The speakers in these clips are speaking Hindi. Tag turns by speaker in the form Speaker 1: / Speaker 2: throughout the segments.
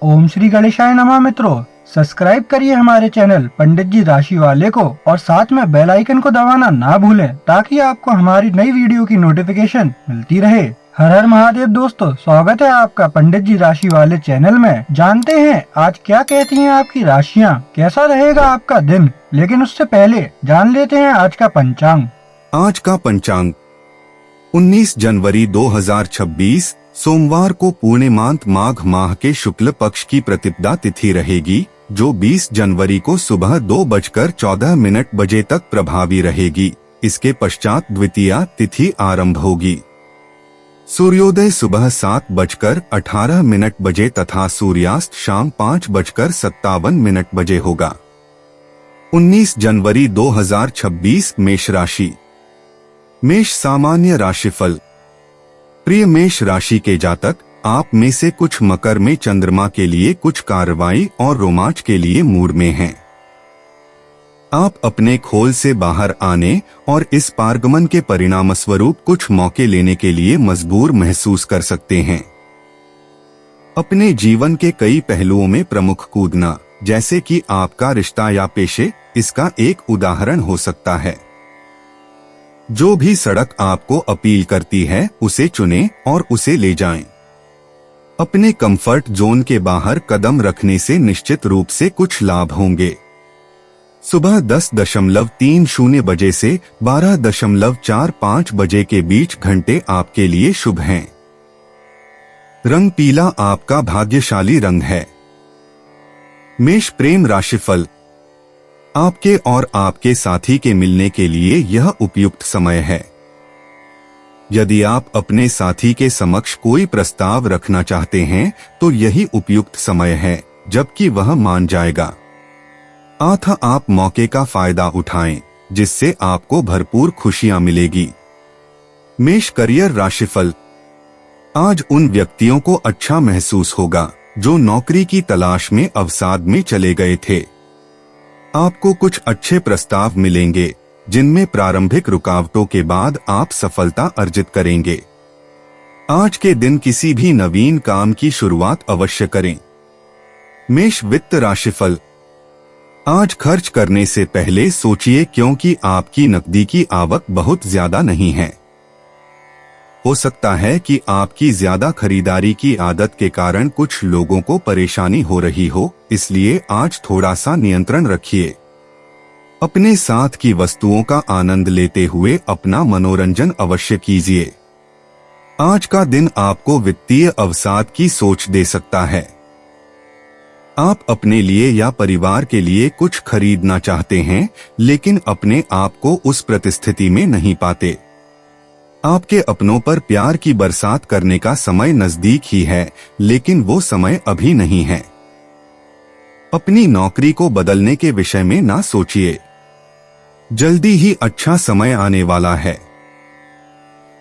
Speaker 1: ओम श्री गणेशाय नमः। मित्रों, सब्सक्राइब करिए हमारे चैनल पंडित जी राशि वाले को और साथ में बेल आइकन को दबाना ना भूलें ताकि आपको हमारी नई वीडियो की नोटिफिकेशन मिलती रहे। हर हर महादेव दोस्तों, स्वागत है आपका पंडित जी राशि वाले चैनल में। जानते हैं आज क्या कहती हैं आपकी राशियां, कैसा रहेगा आपका दिन। लेकिन उससे पहले जान लेते हैं आज का पंचांग।
Speaker 2: आज का पंचांग 19 जनवरी 2026 सोमवार को पूर्णिमांत माघ माह के शुक्ल पक्ष की प्रतिपदा तिथि रहेगी, जो 20 जनवरी को सुबह 2:14 बजे तक प्रभावी रहेगी। इसके पश्चात द्वितीया तिथि आरंभ होगी। सूर्योदय सुबह 7:18 बजे तथा सूर्यास्त शाम 5:57 बजे होगा। 19 जनवरी 2026 मेष राशि। मेष सामान्य राशिफल। प्रिय मेष राशि के जातक, आप में से कुछ मकर में चंद्रमा के लिए कुछ कार्रवाई और रोमांच के लिए मूड में हैं। आप अपने खोल से बाहर आने और इस पारगमन के परिणाम स्वरूप कुछ मौके लेने के लिए मजबूर महसूस कर सकते हैं। अपने जीवन के कई पहलुओं में प्रमुख कूदना, जैसे कि आपका रिश्ता या पेशे, इसका एक उदाहरण हो सकता है। जो भी सड़क आपको अपील करती है उसे चुनें और उसे ले जाएं। अपने कंफर्ट जोन के बाहर कदम रखने से निश्चित रूप से कुछ लाभ होंगे। सुबह 10:30 बजे से 12:45 बजे के बीच घंटे आपके लिए शुभ हैं। रंग पीला आपका भाग्यशाली रंग है। मेष प्रेम राशिफल। आपके और आपके साथी के मिलने के लिए यह उपयुक्त समय है। यदि आप अपने साथी के समक्ष कोई प्रस्ताव रखना चाहते हैं तो यही उपयुक्त समय है, जबकि वह मान जाएगा। अतः आप मौके का फायदा उठाएं, जिससे आपको भरपूर खुशियां मिलेगी। मेष करियर राशिफल। आज उन व्यक्तियों को अच्छा महसूस होगा जो नौकरी की तलाश में अवसाद में चले गए थे। आपको कुछ अच्छे प्रस्ताव मिलेंगे, जिनमें प्रारंभिक रुकावटों के बाद आप सफलता अर्जित करेंगे। आज के दिन किसी भी नवीन काम की शुरुआत अवश्य करें। मेष वित्त राशिफल। आज खर्च करने से पहले सोचिए, क्योंकि आपकी नकदी की आवक बहुत ज्यादा नहीं है। हो सकता है कि आपकी ज्यादा खरीदारी की आदत के कारण कुछ लोगों को परेशानी हो रही हो, इसलिए आज थोड़ा सा नियंत्रण रखिए। अपने साथ की वस्तुओं का आनंद लेते हुए अपना मनोरंजन अवश्य कीजिए। आज का दिन आपको वित्तीय अवसाद की सोच दे सकता है। आप अपने लिए या परिवार के लिए कुछ खरीदना चाहते हैं, लेकिन अपने आप को उस परिस्थिति में नहीं पाते। आपके अपनों पर प्यार की बरसात करने का समय नजदीक ही है, लेकिन वो समय अभी नहीं है। अपनी नौकरी को बदलने के विषय में ना सोचिए, जल्दी ही अच्छा समय आने वाला है।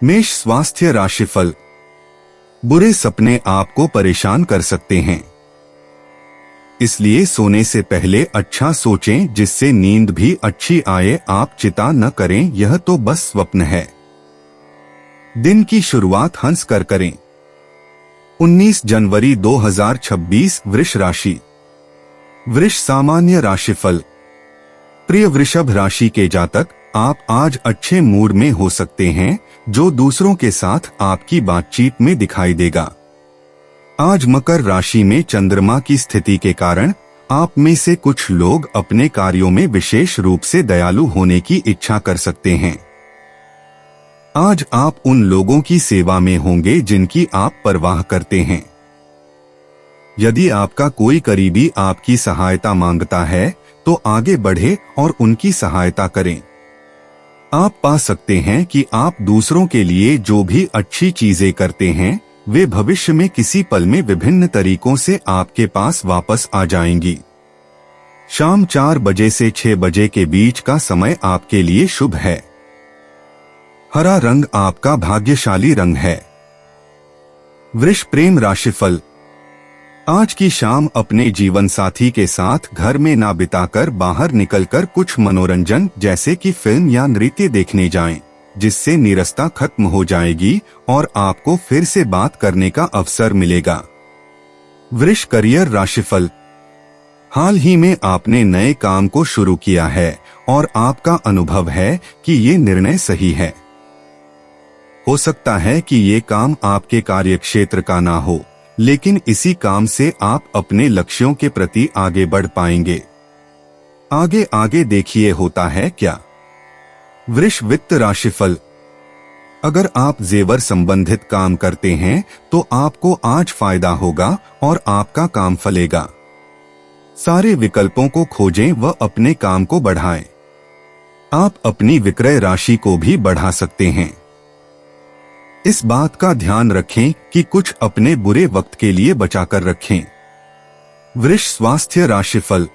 Speaker 2: मेष स्वास्थ्य राशिफल। बुरे सपने आपको परेशान कर सकते हैं, इसलिए सोने से पहले अच्छा सोचें, जिससे नींद भी अच्छी आए। आप चिंता न करें, यह तो बस स्वप्न है। दिन की शुरुआत हंस कर करें। 19 जनवरी 2026 वृष राशि। वृष सामान्य राशिफल। प्रिय वृषभ राशि के जातक, आप आज अच्छे मूड में हो सकते हैं, जो दूसरों के साथ आपकी बातचीत में दिखाई देगा। आज मकर राशि में चंद्रमा की स्थिति के कारण आप में से कुछ लोग अपने कार्यों में विशेष रूप से दयालु होने की इच्छा कर सकते हैं। आज आप उन लोगों की सेवा में होंगे जिनकी आप परवाह करते हैं। यदि आपका कोई करीबी आपकी सहायता मांगता है तो आगे बढ़े और उनकी सहायता करें। आप पा सकते हैं कि आप दूसरों के लिए जो भी अच्छी चीजें करते हैं, वे भविष्य में किसी पल में विभिन्न तरीकों से आपके पास वापस आ जाएंगी। शाम 4 बजे से 6 बजे के बीच का समय आपके लिए शुभ है। हरा रंग आपका भाग्यशाली रंग है। वृष प्रेम राशिफल। आज की शाम अपने जीवन साथी के साथ घर में ना बिताकर बाहर निकलकर कुछ मनोरंजन जैसे कि फिल्म या नृत्य देखने जाएं, जिससे नीरसता खत्म हो जाएगी और आपको फिर से बात करने का अवसर मिलेगा। वृष करियर राशिफल। हाल ही में आपने नए काम को शुरू किया है और आपका अनुभव है कि ये निर्णय सही है। हो सकता है कि ये काम आपके कार्यक्षेत्र का ना हो, लेकिन इसी काम से आप अपने लक्ष्यों के प्रति आगे बढ़ पाएंगे। आगे आगे देखिए होता है क्या। वृष वित्त राशिफल। अगर आप जेवर संबंधित काम करते हैं तो आपको आज फायदा होगा और आपका काम फलेगा। सारे विकल्पों को खोजें व अपने काम को बढ़ाएं। आप अपनी विक्रय राशि को भी बढ़ा सकते हैं। इस बात का ध्यान रखें कि कुछ अपने बुरे वक्त के लिए बचाकर रखें। वृष स्वास्थ्य राशिफल।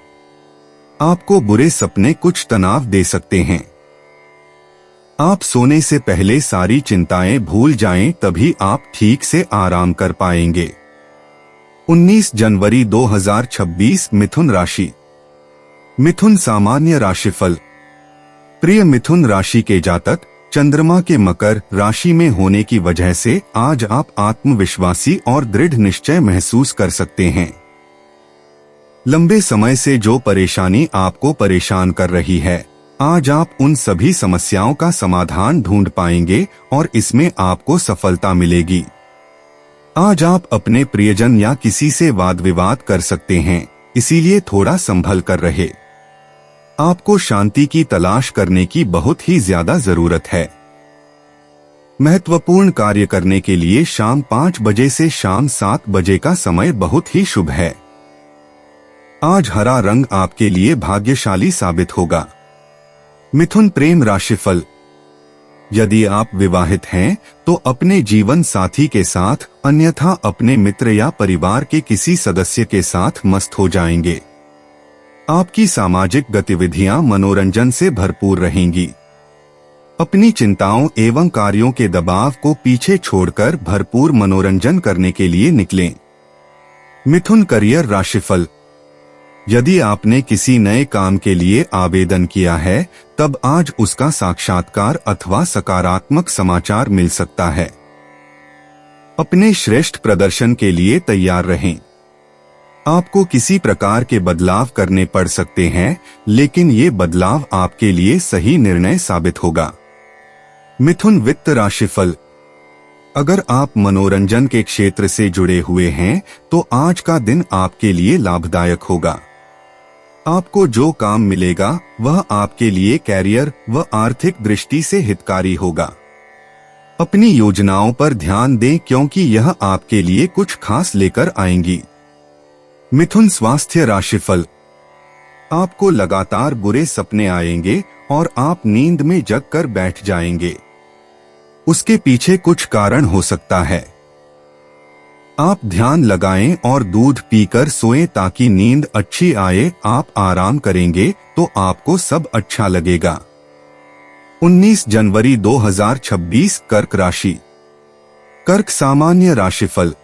Speaker 2: आपको बुरे सपने कुछ तनाव दे सकते हैं। आप सोने से पहले सारी चिंताएं भूल जाएं, तभी आप ठीक से आराम कर पाएंगे। 19 जनवरी 2026 मिथुन राशि। मिथुन सामान्य राशिफल। प्रिय मिथुन राशि के जातक, चंद्रमा के मकर राशि में होने की वजह से आज आप आत्मविश्वासी और दृढ़ निश्चय महसूस कर सकते हैं। लंबे समय से जो परेशानी आपको परेशान कर रही है, आज आप उन सभी समस्याओं का समाधान ढूंढ पाएंगे और इसमें आपको सफलता मिलेगी। आज आप अपने प्रियजन या किसी से वाद विवाद कर सकते हैं, इसीलिए थोड़ा संभल कर रहे। आपको शांति की तलाश करने की बहुत ही ज्यादा जरूरत है। महत्वपूर्ण कार्य करने के लिए शाम 5 बजे से शाम 7 बजे का समय बहुत ही शुभ है। आज हरा रंग आपके लिए भाग्यशाली साबित होगा। मिथुन प्रेम राशिफल। यदि आप विवाहित हैं तो अपने जीवन साथी के साथ, अन्यथा अपने मित्र या परिवार के किसी सदस्य के साथ मस्त हो जाएंगे। आपकी सामाजिक गतिविधियां मनोरंजन से भरपूर रहेंगी। अपनी चिंताओं एवं कार्यों के दबाव को पीछे छोड़कर भरपूर मनोरंजन करने के लिए निकलें। मिथुन करियर राशिफल। यदि आपने किसी नए काम के लिए आवेदन किया है, तब आज उसका साक्षात्कार अथवा सकारात्मक समाचार मिल सकता है। अपने श्रेष्ठ प्रदर्शन के लिए तैयार रहें। आपको किसी प्रकार के बदलाव करने पड़ सकते हैं, लेकिन ये बदलाव आपके लिए सही निर्णय साबित होगा। मिथुन वित्त राशिफल। अगर आप मनोरंजन के क्षेत्र से जुड़े हुए हैं तो आज का दिन आपके लिए लाभदायक होगा। आपको जो काम मिलेगा वह आपके लिए कैरियर व आर्थिक दृष्टि से हितकारी होगा। अपनी योजनाओं पर ध्यान दें, क्योंकि यह आपके लिए कुछ खास लेकर आएंगी। मिथुन स्वास्थ्य राशिफल। आपको लगातार बुरे सपने आएंगे और आप नींद में जग कर बैठ जाएंगे। उसके पीछे कुछ कारण हो सकता है। आप ध्यान लगाएं और दूध पीकर सोएं ताकि नींद अच्छी आए। आप आराम करेंगे तो आपको सब अच्छा लगेगा। 19 जनवरी 2026 कर्क राशि। कर्क सामान्य राशिफल।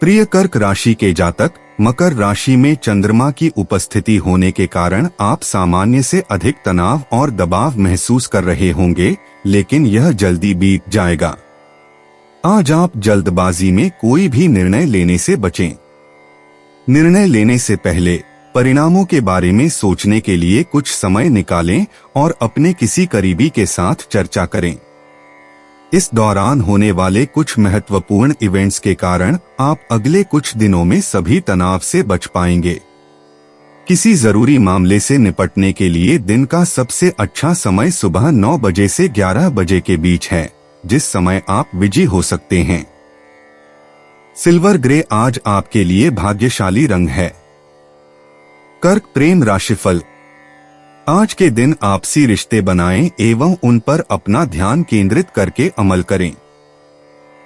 Speaker 2: प्रिय कर्क राशि के जातक, मकर राशि में चंद्रमा की उपस्थिति होने के कारण आप सामान्य से अधिक तनाव और दबाव महसूस कर रहे होंगे, लेकिन यह जल्दी बीत जाएगा। आज आप जल्दबाजी में कोई भी निर्णय लेने से बचें। निर्णय लेने से पहले परिणामों के बारे में सोचने के लिए कुछ समय निकालें और अपने किसी करीबी के साथ चर्चा करें। इस दौरान होने वाले कुछ महत्वपूर्ण इवेंट्स के कारण आप अगले कुछ दिनों में सभी तनाव से बच पाएंगे। किसी जरूरी मामले से निपटने के लिए दिन का सबसे अच्छा समय सुबह 9 बजे से 11 बजे के बीच है, जिस समय आप बिजी हो सकते हैं। सिल्वर ग्रे आज आपके लिए भाग्यशाली रंग है। कर्क प्रेम राशिफल। आज के दिन आपसी रिश्ते बनाएं एवं उन पर अपना ध्यान केंद्रित करके अमल करें।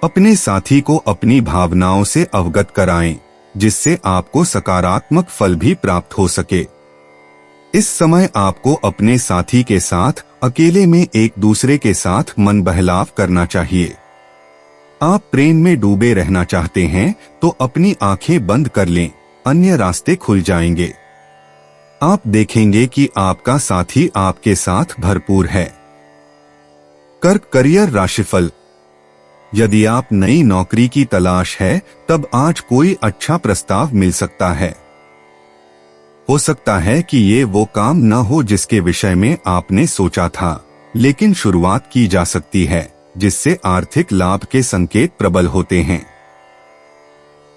Speaker 2: अपने साथी को अपनी भावनाओं से अवगत कराएं, जिससे आपको सकारात्मक फल भी प्राप्त हो सके। इस समय आपको अपने साथी के साथ अकेले में एक दूसरे के साथ मन बहलाव करना चाहिए। आप प्रेम में डूबे रहना चाहते हैं तो अपनी आंखें बंद कर लें, अन्य रास्ते खुल जाएंगे। आप देखेंगे कि आपका साथी आपके साथ भरपूर है। कर्क करियर राशिफल। यदि आप नई नौकरी की तलाश है, तब आज कोई अच्छा प्रस्ताव मिल सकता है। हो सकता है कि ये वो काम न हो जिसके विषय में आपने सोचा था, लेकिन शुरुआत की जा सकती है, जिससे आर्थिक लाभ के संकेत प्रबल होते हैं।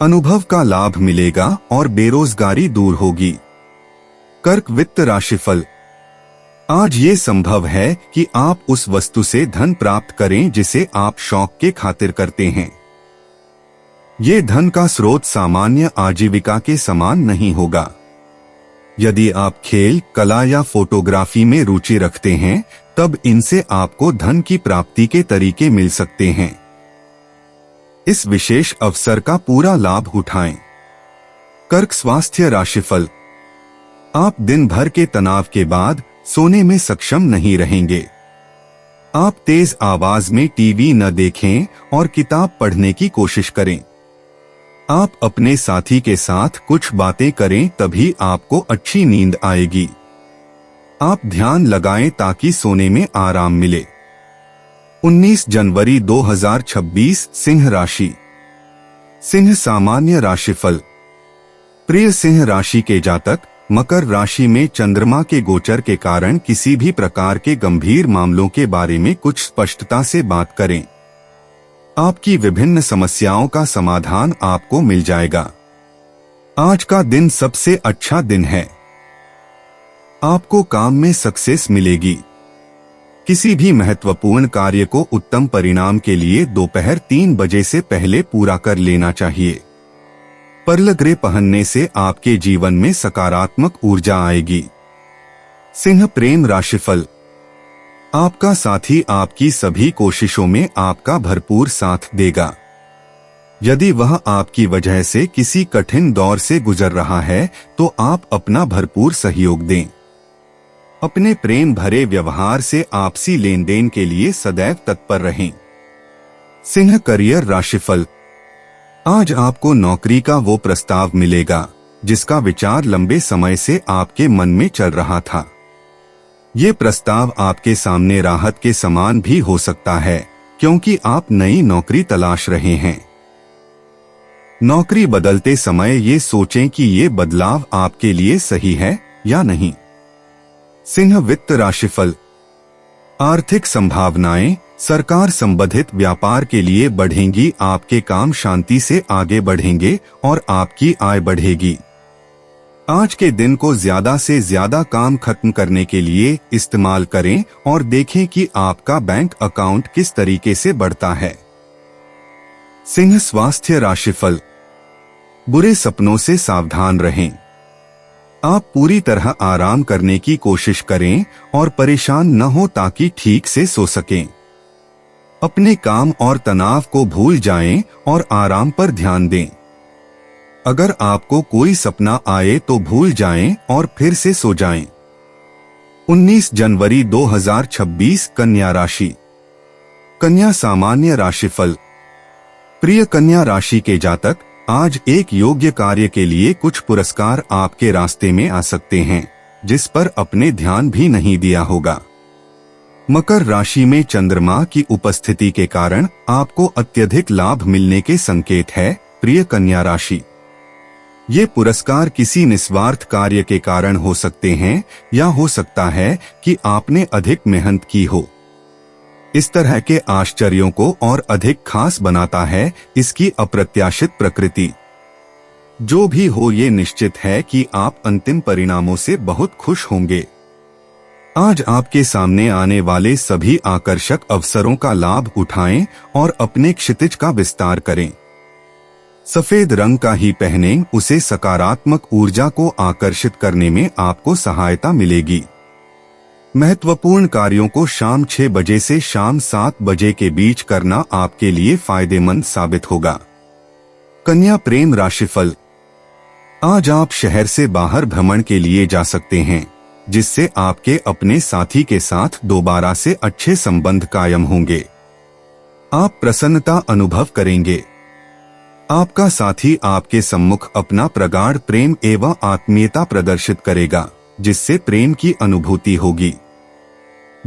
Speaker 2: अनुभव का लाभ मिलेगा और बेरोजगारी दूर होगी। कर्क वित्त राशिफल। आज ये संभव है कि आप उस वस्तु से धन प्राप्त करें जिसे आप शौक के खातिर करते हैं। ये धन का स्रोत सामान्य आजीविका के समान नहीं होगा। यदि आप खेल, कला या फोटोग्राफी में रुचि रखते हैं, तब इनसे आपको धन की प्राप्ति के तरीके मिल सकते हैं। इस विशेष अवसर का पूरा लाभ उठाएं। कर्क स्वास्थ्य राशिफल। आप दिन भर के तनाव के बाद सोने में सक्षम नहीं रहेंगे। आप तेज आवाज में टीवी न देखें और किताब पढ़ने की कोशिश करें। आप अपने साथी के साथ कुछ बातें करें, तभी आपको अच्छी नींद आएगी। आप ध्यान लगाएं ताकि सोने में आराम मिले। 19 जनवरी 2026 सिंह राशि। सिंह सामान्य राशिफल। प्रिय सिंह राशि के जातक, मकर राशि में चंद्रमा के गोचर के कारण किसी भी प्रकार के गंभीर मामलों के बारे में कुछ स्पष्टता से बात करें। आपकी विभिन्न समस्याओं का समाधान आपको मिल जाएगा। आज का दिन सबसे अच्छा दिन है। आपको काम में सक्सेस मिलेगी। किसी भी महत्वपूर्ण कार्य को उत्तम परिणाम के लिए दोपहर 3 बजे से पहले पूरा कर लेना चाहिए। पर्ल ग्रे पहनने से आपके जीवन में सकारात्मक ऊर्जा आएगी। सिंह प्रेम राशिफल। आपका साथी आपकी सभी कोशिशों में आपका भरपूर साथ देगा। यदि वह आपकी वजह से किसी कठिन दौर से गुजर रहा है, तो आप अपना भरपूर सहयोग दें। अपने प्रेम भरे व्यवहार से आपसी लेन देन के लिए सदैव तत्पर रहें। सिंह करियर राशिफल। आज आपको नौकरी का वो प्रस्ताव मिलेगा जिसका विचार लंबे समय से आपके मन में चल रहा था। ये प्रस्ताव आपके सामने राहत के समान भी हो सकता है, क्योंकि आप नई नौकरी तलाश रहे हैं। नौकरी बदलते समय ये सोचें कि ये बदलाव आपके लिए सही है या नहीं। सिंह वित्त राशिफल। आर्थिक संभावनाएं सरकार संबंधित व्यापार के लिए बढ़ेंगी। आपके काम शांति से आगे बढ़ेंगे और आपकी आय बढ़ेगी। आज के दिन को ज्यादा से ज्यादा काम खत्म करने के लिए इस्तेमाल करें और देखें कि आपका बैंक अकाउंट किस तरीके से बढ़ता है। सिंह स्वास्थ्य राशिफल। बुरे सपनों से सावधान रहें। आप पूरी तरह आराम करने की कोशिश करें और परेशान न हो ताकि ठीक से सो सकें। अपने काम और तनाव को भूल जाएं और आराम पर ध्यान दें। अगर आपको कोई सपना आए तो भूल जाएं और फिर से सो जाएं। 19 जनवरी 2026 कन्या राशि। कन्या सामान्य राशिफल। प्रिय कन्या राशि के जातक, आज एक योग्य कार्य के लिए कुछ पुरस्कार आपके रास्ते में आ सकते हैं, जिस पर अपने ध्यान भी नहीं दिया होगा। मकर राशि में चंद्रमा की उपस्थिति के कारण आपको अत्यधिक लाभ मिलने के संकेत है। प्रिय कन्या राशि, ये पुरस्कार किसी निस्वार्थ कार्य के कारण हो सकते हैं या हो सकता है कि आपने अधिक मेहनत की हो। इस तरह के आश्चर्यों को और अधिक खास बनाता है इसकी अप्रत्याशित प्रकृति। जो भी हो, ये निश्चित है कि आप अंतिम परिणामों से बहुत खुश होंगे। आज आपके सामने आने वाले सभी आकर्षक अवसरों का लाभ उठाएं और अपने क्षितिज का विस्तार करें। सफेद रंग का ही पहनें, उसे सकारात्मक ऊर्जा को आकर्षित करने में आपको सहायता मिलेगी। महत्वपूर्ण कार्यों को शाम 6 बजे से शाम 7 बजे के बीच करना आपके लिए फायदेमंद साबित होगा। कन्या प्रेम राशिफल। आज आप शहर से बाहर भ्रमण के लिए जा सकते हैं, जिससे आपके अपने साथी के साथ दोबारा से अच्छे संबंध कायम होंगे। आप प्रसन्नता अनुभव करेंगे। आपका साथी आपके सम्मुख अपना प्रगाढ़ प्रेम एवं आत्मीयता प्रदर्शित करेगा, जिससे प्रेम की अनुभूति होगी।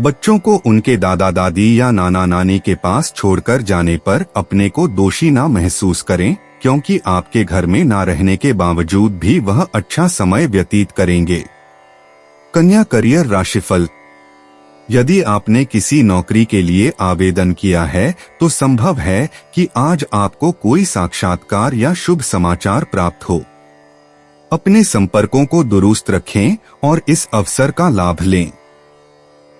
Speaker 2: बच्चों को उनके दादा दादी या नाना नानी के पास छोड़कर जाने पर अपने को दोषी ना महसूस करें, क्योंकि आपके घर में ना रहने के बावजूद भी वह अच्छा समय व्यतीत करेंगे। कन्या करियर राशिफल। यदि आपने किसी नौकरी के लिए आवेदन किया है तो संभव है कि आज आपको कोई साक्षात्कार या शुभ समाचार प्राप्त हो। अपने संपर्कों को दुरुस्त रखें और इस अवसर का लाभ लें।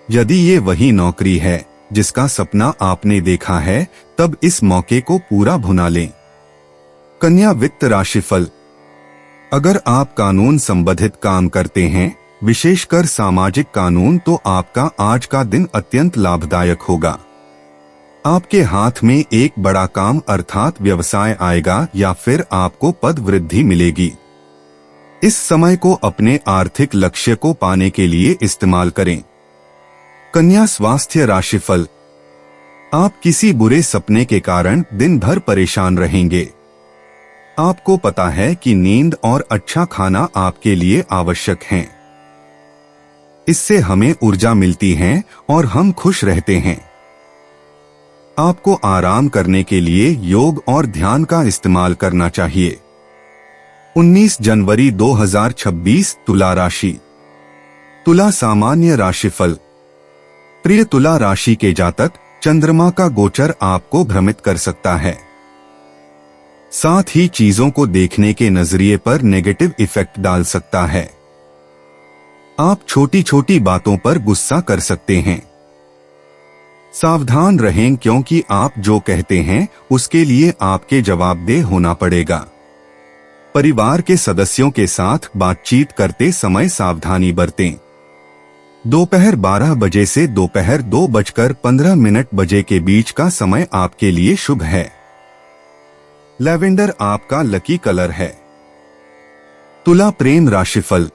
Speaker 2: यदि ये वही नौकरी है जिसका सपना आपने देखा है, तब इस मौके को पूरा भुना लें। कन्या वित्त राशिफल। अगर आप कानून संबंधित काम करते हैं, विशेषकर सामाजिक कानून, तो आपका आज का दिन अत्यंत लाभदायक होगा। आपके हाथ में एक बड़ा काम अर्थात व्यवसाय आएगा या फिर आपको पद वृद्धि मिलेगी। इस समय को अपने आर्थिक लक्ष्य को पाने के लिए इस्तेमाल करें। कन्या स्वास्थ्य राशिफल। आप किसी बुरे सपने के कारण दिन भर परेशान रहेंगे। आपको पता है कि नींद और अच्छा खाना आपके लिए आवश्यक है। इससे हमें ऊर्जा मिलती है और हम खुश रहते हैं। आपको आराम करने के लिए योग और ध्यान का इस्तेमाल करना चाहिए। 19 जनवरी 2026 तुला राशि। तुला सामान्य राशिफल। प्रिय तुला राशि के जातक, चंद्रमा का गोचर आपको भ्रमित कर सकता है। साथ ही चीजों को देखने के नजरिए पर नेगेटिव इफेक्ट डाल सकता है। आप छोटी छोटी बातों पर गुस्सा कर सकते हैं। सावधान रहें, क्योंकि आप जो कहते हैं उसके लिए आपके जवाबदेह होना पड़ेगा। परिवार के सदस्यों के साथ बातचीत करते समय सावधानी बरतें। दोपहर 12 बजे से दोपहर 2:15 बजे के बीच का समय आपके लिए शुभ है। लैवेंडर आपका लकी कलर है। तुला प्रेम राशिफल।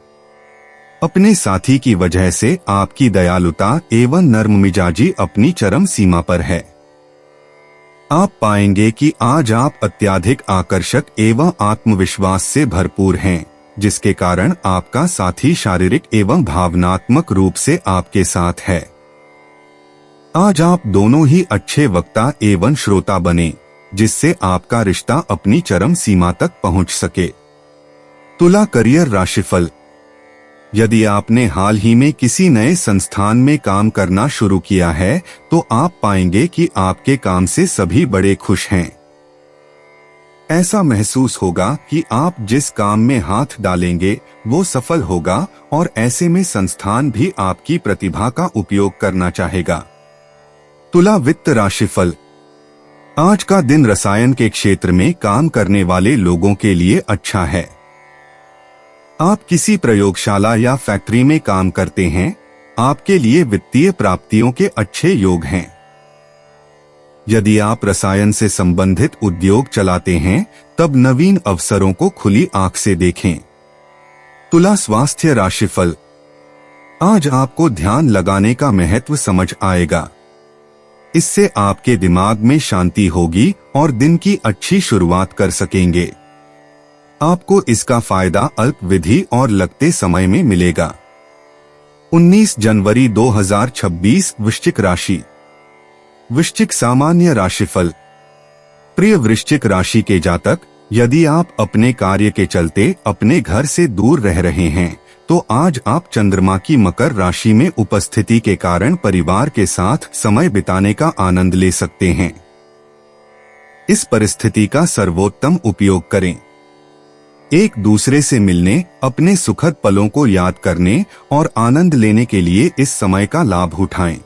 Speaker 2: अपने साथी की वजह से आपकी दयालुता एवं नर्ममिजाजी अपनी चरम सीमा पर है। आप पाएंगे कि आज आप अत्यधिक आकर्षक एवं आत्मविश्वास से भरपूर हैं, जिसके कारण आपका साथी शारीरिक एवं भावनात्मक रूप से आपके साथ है। आज आप दोनों ही अच्छे वक्ता एवं श्रोता बने, जिससे आपका रिश्ता अपनी चरम सीमा तक पहुंच सके। तुला करियर राशिफल। यदि आपने हाल ही में किसी नए संस्थान में काम करना शुरू किया है, तो आप पाएंगे कि आपके काम से सभी बड़े खुश हैं। ऐसा महसूस होगा कि आप जिस काम में हाथ डालेंगे वो सफल होगा और ऐसे में संस्थान भी आपकी प्रतिभा का उपयोग करना चाहेगा। तुला वित्त राशिफल। आज का दिन रसायन के क्षेत्र में काम करने वाले लोगों के लिए अच्छा है। आप किसी प्रयोगशाला या फैक्ट्री में काम करते हैं, आपके लिए वित्तीय प्राप्तियों के अच्छे योग हैं। यदि आप रसायन से संबंधित उद्योग चलाते हैं, तब नवीन अवसरों को खुली आंख से देखें। तुला स्वास्थ्य राशिफल। आज आपको ध्यान लगाने का महत्व समझ आएगा। इससे आपके दिमाग में शांति होगी और दिन की अच्छी शुरुआत कर सकेंगे। आपको इसका फायदा अल्पविधि और लगते समय में मिलेगा। 19 जनवरी 2026 वृश्चिक राशि। वृश्चिक सामान्य राशिफल। प्रिय वृश्चिक राशि के जातक, यदि आप अपने कार्य के चलते अपने घर से दूर रह रहे हैं, तो आज आप चंद्रमा की मकर राशि में उपस्थिति के कारण परिवार के साथ समय बिताने का आनंद ले सकते हैं। इस परिस्थिति का सर्वोत्तम उपयोग करें। एक दूसरे से मिलने, अपने सुखद पलों को याद करने और आनंद लेने के लिए इस समय का लाभ उठाएं।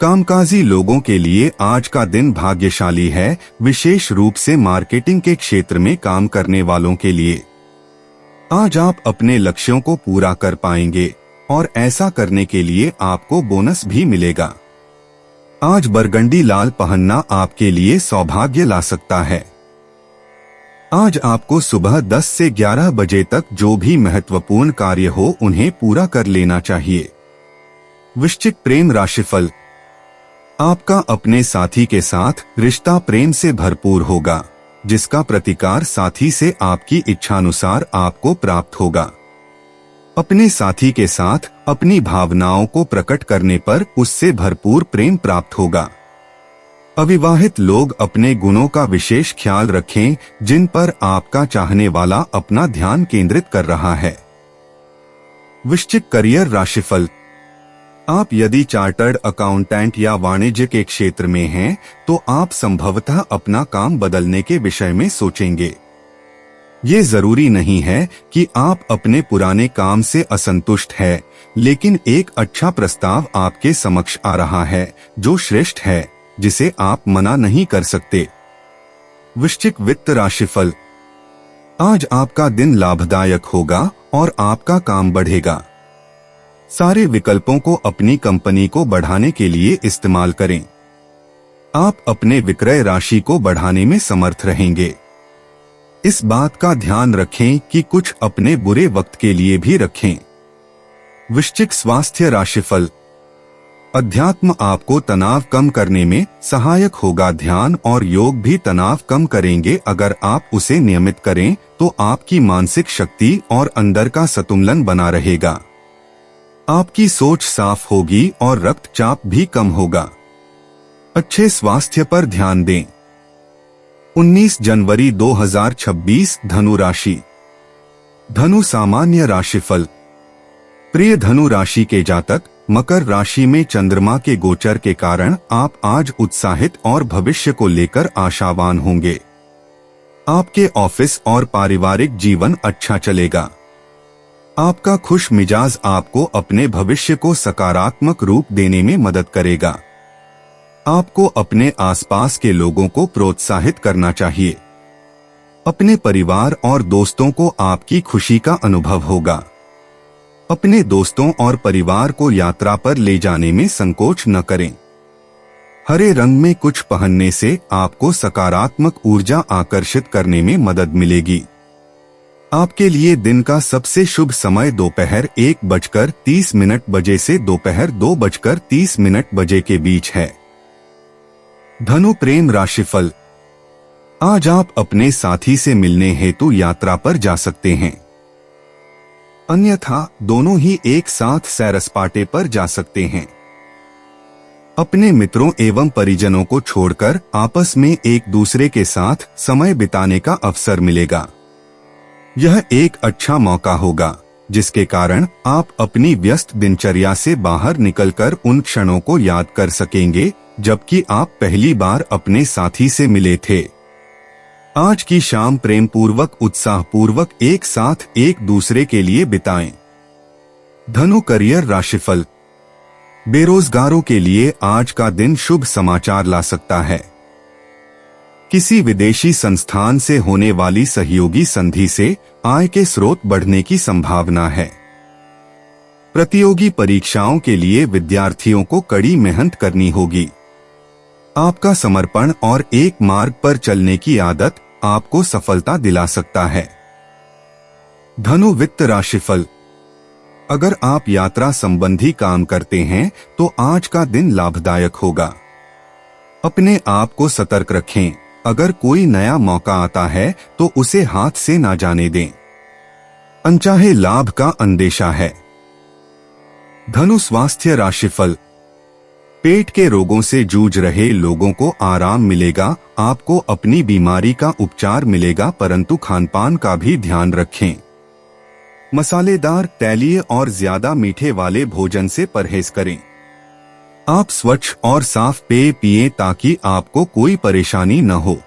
Speaker 2: कामकाजी लोगों के लिए आज का दिन भाग्यशाली है, विशेष रूप से मार्केटिंग के क्षेत्र में काम करने वालों के लिए। आज आप अपने लक्ष्यों को पूरा कर पाएंगे और ऐसा करने के लिए आपको बोनस भी मिलेगा। आज बरगंडी लाल पहनना आपके लिए सौभाग्य ला सकता है। आज आपको सुबह 10 से 11 बजे तक जो भी महत्वपूर्ण कार्य हो उन्हें पूरा कर लेना चाहिए। वृश्चिक प्रेम राशिफल। आपका अपने साथी के साथ रिश्ता प्रेम से भरपूर होगा, जिसका प्रतिकार साथी से आपकी इच्छानुसार आपको प्राप्त होगा। अपने साथी के साथ अपनी भावनाओं को प्रकट करने पर उससे भरपूर प्रेम प्राप्त होगा। अविवाहित लोग अपने गुणों का विशेष ख्याल रखें जिन पर आपका चाहने वाला अपना ध्यान केंद्रित कर रहा है। वृश्चिक करियर राशिफल। आप यदि चार्टर्ड अकाउंटेंट या वाणिज्य के क्षेत्र में हैं, तो आप संभवतः अपना काम बदलने के विषय में सोचेंगे। ये जरूरी नहीं है कि आप अपने पुराने काम से असंतुष्ट हैं, लेकिन एक अच्छा प्रस्ताव आपके समक्ष आ रहा है जो श्रेष्ठ है, जिसे आप मना नहीं कर सकते। वृश्चिक वित्त राशिफल। आज आपका दिन लाभदायक होगा और आपका काम बढ़ेगा। सारे विकल्पों को अपनी कंपनी को बढ़ाने के लिए इस्तेमाल करें। आप अपने विक्रय राशि को बढ़ाने में समर्थ रहेंगे। इस बात का ध्यान रखें कि कुछ अपने बुरे वक्त के लिए भी रखें। वृश्चिक स्वास्थ्य राशिफल। अध्यात्म आपको तनाव कम करने में सहायक होगा। ध्यान और योग भी तनाव कम करेंगे। अगर आप उसे नियमित करें तो आपकी मानसिक शक्ति और अंदर का संतुलन बना रहेगा। आपकी सोच साफ होगी और रक्तचाप भी कम होगा। अच्छे स्वास्थ्य पर ध्यान दें। 19 जनवरी 2026 धनु राशि। धनु सामान्य राशिफल। प्रिय धनु राशि के जातक, मकर राशि में चंद्रमा के गोचर के कारण आप आज उत्साहित और भविष्य को लेकर आशावान होंगे। आपके ऑफिस और पारिवारिक जीवन अच्छा चलेगा। आपका खुश मिजाज आपको अपने भविष्य को सकारात्मक रूप देने में मदद करेगा। आपको अपने आसपास के लोगों को प्रोत्साहित करना चाहिए। अपने परिवार और दोस्तों को आपकी खुशी का अनुभव होगा। अपने दोस्तों और परिवार को यात्रा पर ले जाने में संकोच न करें। हरे रंग में कुछ पहनने से आपको सकारात्मक ऊर्जा आकर्षित करने में मदद मिलेगी। आपके लिए दिन का सबसे शुभ समय दोपहर 1:30 बजे से दोपहर 2:30 बजे के बीच है। धनु प्रेम राशिफल। आज आप अपने साथी से मिलने हेतु यात्रा पर जा सकते हैं। अन्यथा दोनों ही एक साथ सैर सपाटे पर जा सकते हैं। अपने मित्रों एवं परिजनों को छोड़कर आपस में एक दूसरे के साथ समय बिताने का अवसर मिलेगा। यह एक अच्छा मौका होगा जिसके कारण आप अपनी व्यस्त दिनचर्या से बाहर निकलकर उन क्षणों को याद कर सकेंगे जबकि आप पहली बार अपने साथी से मिले थे। आज की शाम प्रेम पूर्वक उत्साहपूर्वक एक साथ एक दूसरे के लिए बिताएं। धनु करियर राशिफल। बेरोजगारों के लिए आज का दिन शुभ समाचार ला सकता है। किसी विदेशी संस्थान से होने वाली सहयोगी संधि से आय के स्रोत बढ़ने की संभावना है। प्रतियोगी परीक्षाओं के लिए विद्यार्थियों को कड़ी मेहनत करनी होगी। आपका समर्पण और एक मार्ग पर चलने की आदत आपको सफलता दिला सकता है। धनु वित्त राशिफल। अगर आप यात्रा संबंधी काम करते हैं तो आज का दिन लाभदायक होगा। अपने आप को सतर्क रखें। अगर कोई नया मौका आता है तो उसे हाथ से ना जाने दें। अनचाहे लाभ का अंदेशा है। धनु स्वास्थ्य राशिफल। पेट के रोगों से जूझ रहे लोगों को आराम मिलेगा। आपको अपनी बीमारी का उपचार मिलेगा, परंतु खानपान का भी ध्यान रखें। मसालेदार, तैलीय और ज्यादा मीठे वाले भोजन से परहेज करें। आप स्वच्छ और साफ पेय पिएं ताकि आपको कोई परेशानी न हो।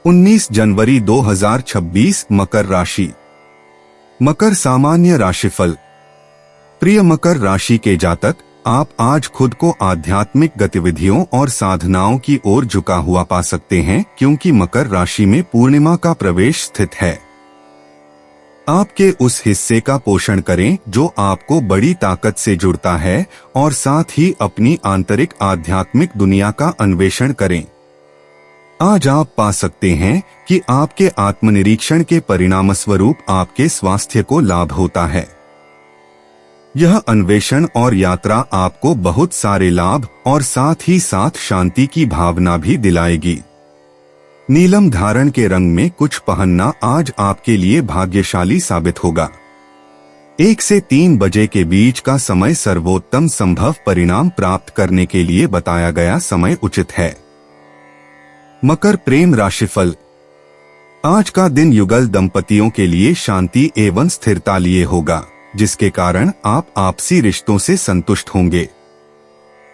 Speaker 2: 19 जनवरी 2026 मकर राशि। मकर सामान्य राशिफल। प्रिय मकर राशि के जातक, आप आज खुद को आध्यात्मिक गतिविधियों और साधनाओं की ओर झुका हुआ पा सकते हैं क्योंकि मकर राशि में पूर्णिमा का प्रवेश स्थित है। आपके उस हिस्से का पोषण करें जो आपको बड़ी ताकत से जुड़ता है और साथ ही अपनी आंतरिक आध्यात्मिक दुनिया का अन्वेषण करें। आज आप पा सकते हैं कि आपके आत्मनिरीक्षण के परिणामस्वरूप आपके स्वास्थ्य को लाभ होता है। यह अन्वेषण और यात्रा आपको बहुत सारे लाभ और साथ ही साथ शांति की भावना भी दिलाएगी। नीलम धारण के रंग में कुछ पहनना आज आपके लिए भाग्यशाली साबित होगा। 1 से 3 बजे के बीच का समय सर्वोत्तम संभव परिणाम प्राप्त करने के लिए बताया गया समय उचित है। मकर प्रेम राशिफल। आज का दिन युगल दंपतियों के लिए शांति एवं स्थिरता लिए होगा, जिसके कारण आप आपसी रिश्तों से संतुष्ट होंगे।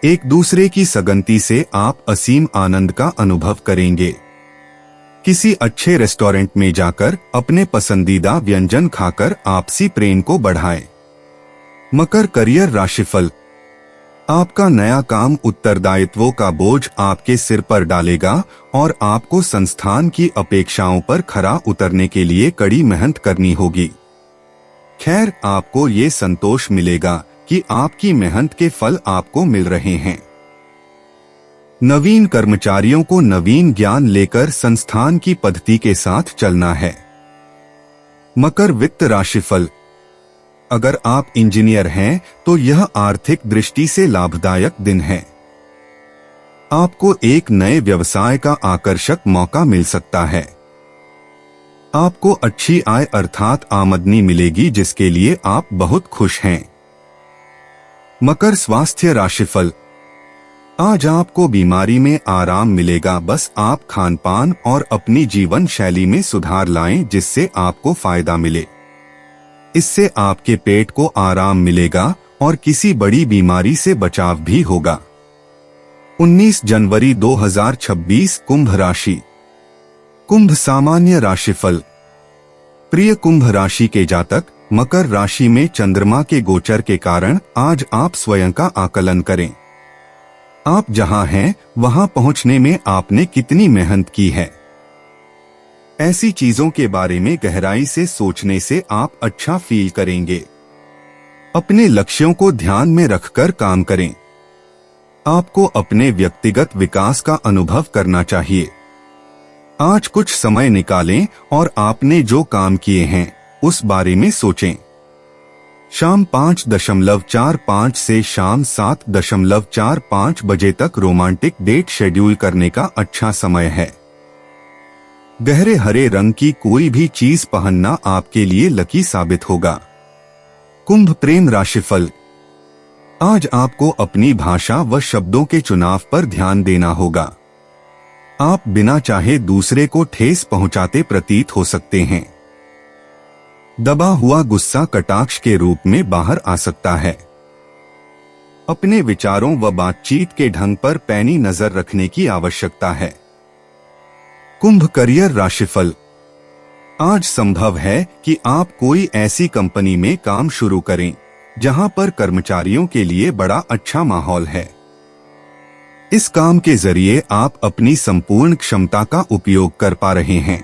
Speaker 2: एक दूसरे की सगंती से आप असीम आनंद का अनुभव करेंगे। किसी अच्छे रेस्टोरेंट में जाकर अपने पसंदीदा व्यंजन खाकर आपसी प्रेम को बढ़ाएं। मकर करियर राशिफल। आपका नया काम उत्तरदायित्वों का बोझ आपके सिर पर डालेगा और आपको संस्थान की अपेक्षाओं पर खरा उतरने के लिए कड़ी मेहनत करनी होगी। खैर, आपको ये संतोष मिलेगा कि आपकी मेहनत के फल आपको मिल रहे हैं। नवीन कर्मचारियों को नवीन ज्ञान लेकर संस्थान की पद्धति के साथ चलना है। मकर वित्त राशिफल। अगर आप इंजीनियर हैं तो यह आर्थिक दृष्टि से लाभदायक दिन है। आपको एक नए व्यवसाय का आकर्षक मौका मिल सकता है। आपको अच्छी आय अर्थात आमदनी मिलेगी, जिसके लिए आप बहुत खुश हैं। मकर स्वास्थ्य राशिफल। आज आपको बीमारी में आराम मिलेगा, बस आप खानपान और अपनी जीवन शैली में सुधार लाएं जिससे आपको फायदा मिले। इससे आपके पेट को आराम मिलेगा और किसी बड़ी बीमारी से बचाव भी होगा। 19 जनवरी 2026 कुंभ राशि। कुंभ सामान्य राशिफल। प्रिय कुंभ राशि के जातक, मकर राशि में चंद्रमा के गोचर के कारण आज आप स्वयं का आकलन करें। आप जहां हैं वहां पहुंचने में आपने कितनी मेहनत की है। ऐसी चीजों के बारे में गहराई से सोचने से आप अच्छा फील करेंगे। अपने लक्ष्यों को ध्यान में रखकर काम करें। आपको अपने व्यक्तिगत विकास का अनुभव करना चाहिए। आज कुछ समय निकालें और आपने जो काम किए हैं उस बारे में सोचें। शाम 5:45 से शाम 7:45 बजे तक रोमांटिक डेट शेड्यूल करने का अच्छा समय है। गहरे हरे रंग की कोई भी चीज पहनना आपके लिए लकी साबित होगा। कुंभ प्रेम राशिफल। आज आपको अपनी भाषा व शब्दों के चुनाव पर ध्यान देना होगा। आप बिना चाहे दूसरे को ठेस पहुंचाते प्रतीत हो सकते हैं। दबा हुआ गुस्सा कटाक्ष के रूप में बाहर आ सकता है। अपने विचारों व बातचीत के ढंग पर पैनी नजर रखने की आवश्यकता है। कुंभ करियर राशिफल। आज संभव है कि आप कोई ऐसी कंपनी में काम शुरू करें जहां पर कर्मचारियों के लिए बड़ा अच्छा माहौल है। इस काम के जरिए आप अपनी संपूर्ण क्षमता का उपयोग कर पा रहे हैं।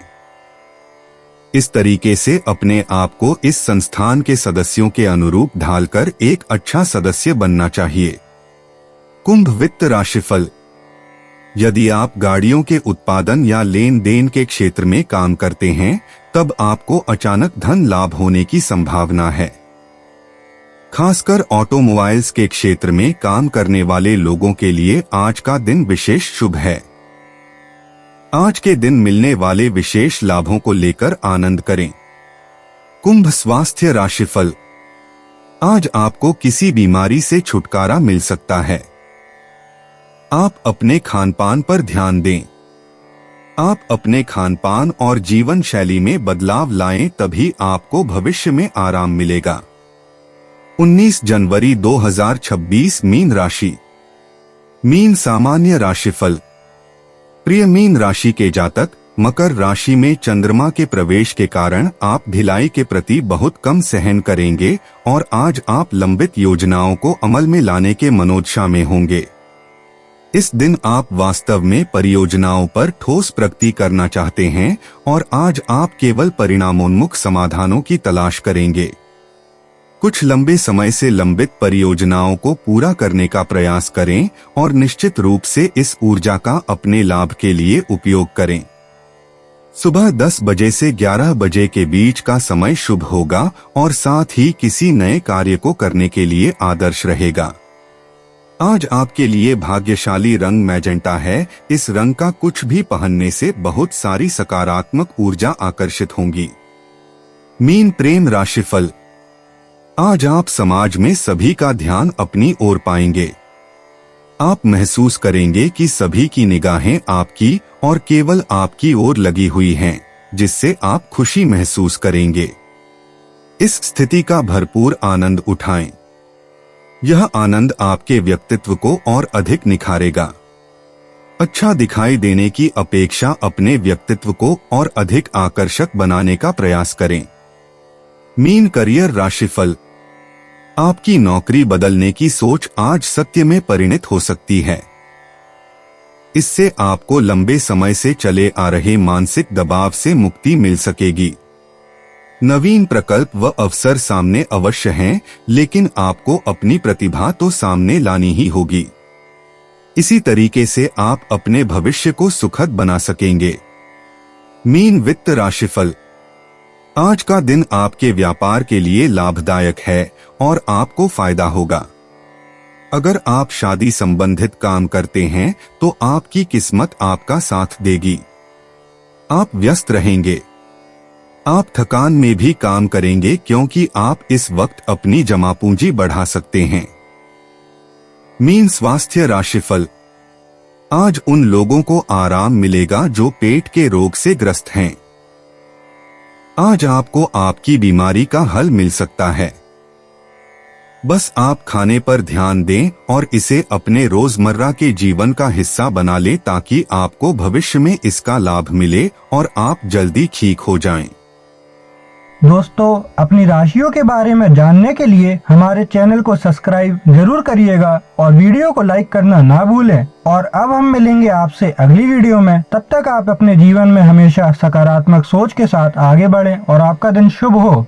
Speaker 2: इस तरीके से अपने आप को इस संस्थान के सदस्यों के अनुरूप ढालकर एक अच्छा सदस्य बनना चाहिए। कुंभ वित्त राशिफल। यदि आप गाड़ियों के उत्पादन या लेन देन के क्षेत्र में काम करते हैं तब आपको अचानक धन लाभ होने की संभावना है। खासकर ऑटोमोबाइल्स के क्षेत्र में काम करने वाले लोगों के लिए आज का दिन विशेष शुभ है। आज के दिन मिलने वाले विशेष लाभों को लेकर आनंद करें। कुंभ स्वास्थ्य राशिफल। आज आपको किसी बीमारी से छुटकारा मिल सकता है। आप अपने खानपान पर ध्यान दें। आप अपने खानपान और जीवन शैली में बदलाव लाएं, तभी आपको भविष्य में आराम मिलेगा। 19 जनवरी 2026 मीन राशि। मीन सामान्य राशिफल। प्रिय मीन राशि के जातक, मकर राशि में चंद्रमा के प्रवेश के कारण आप ढिलाई के प्रति बहुत कम सहन करेंगे और आज आप लंबित योजनाओं को अमल में लाने के मनोदशा में होंगे। इस दिन आप वास्तव में परियोजनाओं पर ठोस प्रगति करना चाहते हैं और आज आप केवल परिणामोन्मुख समाधानों की तलाश करेंगे। कुछ लंबे समय से लंबित परियोजनाओं को पूरा करने का प्रयास करें और निश्चित रूप से इस ऊर्जा का अपने लाभ के लिए उपयोग करें। सुबह 10 बजे से 11 बजे के बीच का समय शुभ होगा और साथ ही किसी नए कार्य को करने के लिए आदर्श रहेगा। आज आपके लिए भाग्यशाली रंग मैजेंटा है। इस रंग का कुछ भी पहनने से बहुत सारी सकारात्मक ऊर्जा आकर्षित होंगी। मीन प्रेम राशिफल। आज आप समाज में सभी का ध्यान अपनी ओर पाएंगे। आप महसूस करेंगे कि सभी की निगाहें आपकी और केवल आपकी ओर लगी हुई हैं, जिससे आप खुशी महसूस करेंगे। इस स्थिति का भरपूर आनंद उठाएं। यह आनंद आपके व्यक्तित्व को और अधिक निखारेगा। अच्छा दिखाई देने की अपेक्षा अपने व्यक्तित्व को और अधिक आकर्षक बनाने का प्रयास करें। मीन करियर राशिफल। आपकी नौकरी बदलने की सोच आज सत्य में परिणत हो सकती है। इससे आपको लंबे समय से चले आ रहे मानसिक दबाव से मुक्ति मिल सकेगी। नवीन प्रकल्प व अवसर सामने अवश्य हैं, लेकिन आपको अपनी प्रतिभा तो सामने लानी ही होगी। इसी तरीके से आप अपने भविष्य को सुखद बना सकेंगे। मीन वित्त राशिफल। आज का दिन आपके व्यापार के लिए लाभदायक है और आपको फायदा होगा। अगर आप शादी संबंधित काम करते हैं तो आपकी किस्मत आपका साथ देगी। आप व्यस्त रहेंगे। आप थकान में भी काम करेंगे क्योंकि आप इस वक्त अपनी जमा पूंजी बढ़ा सकते हैं। मीन स्वास्थ्य राशिफल। आज उन लोगों को आराम मिलेगा जो पेट के रोग से ग्रस्त हैं। आज आपको आपकी बीमारी का हल मिल सकता है। बस आप खाने पर ध्यान दें और इसे अपने रोजमर्रा के जीवन का हिस्सा बना लें ताकि आपको भविष्य में इसका लाभ मिले और आप जल्दी ठीक हो जाएं।
Speaker 1: दोस्तों, अपनी राशियों के बारे में जानने के लिए हमारे चैनल को सब्सक्राइब जरूर करिएगा और वीडियो को लाइक करना ना भूलें। और अब हम मिलेंगे आपसे अगली वीडियो में। तब तक आप अपने जीवन में हमेशा सकारात्मक सोच के साथ आगे बढ़ें और आपका दिन शुभ हो।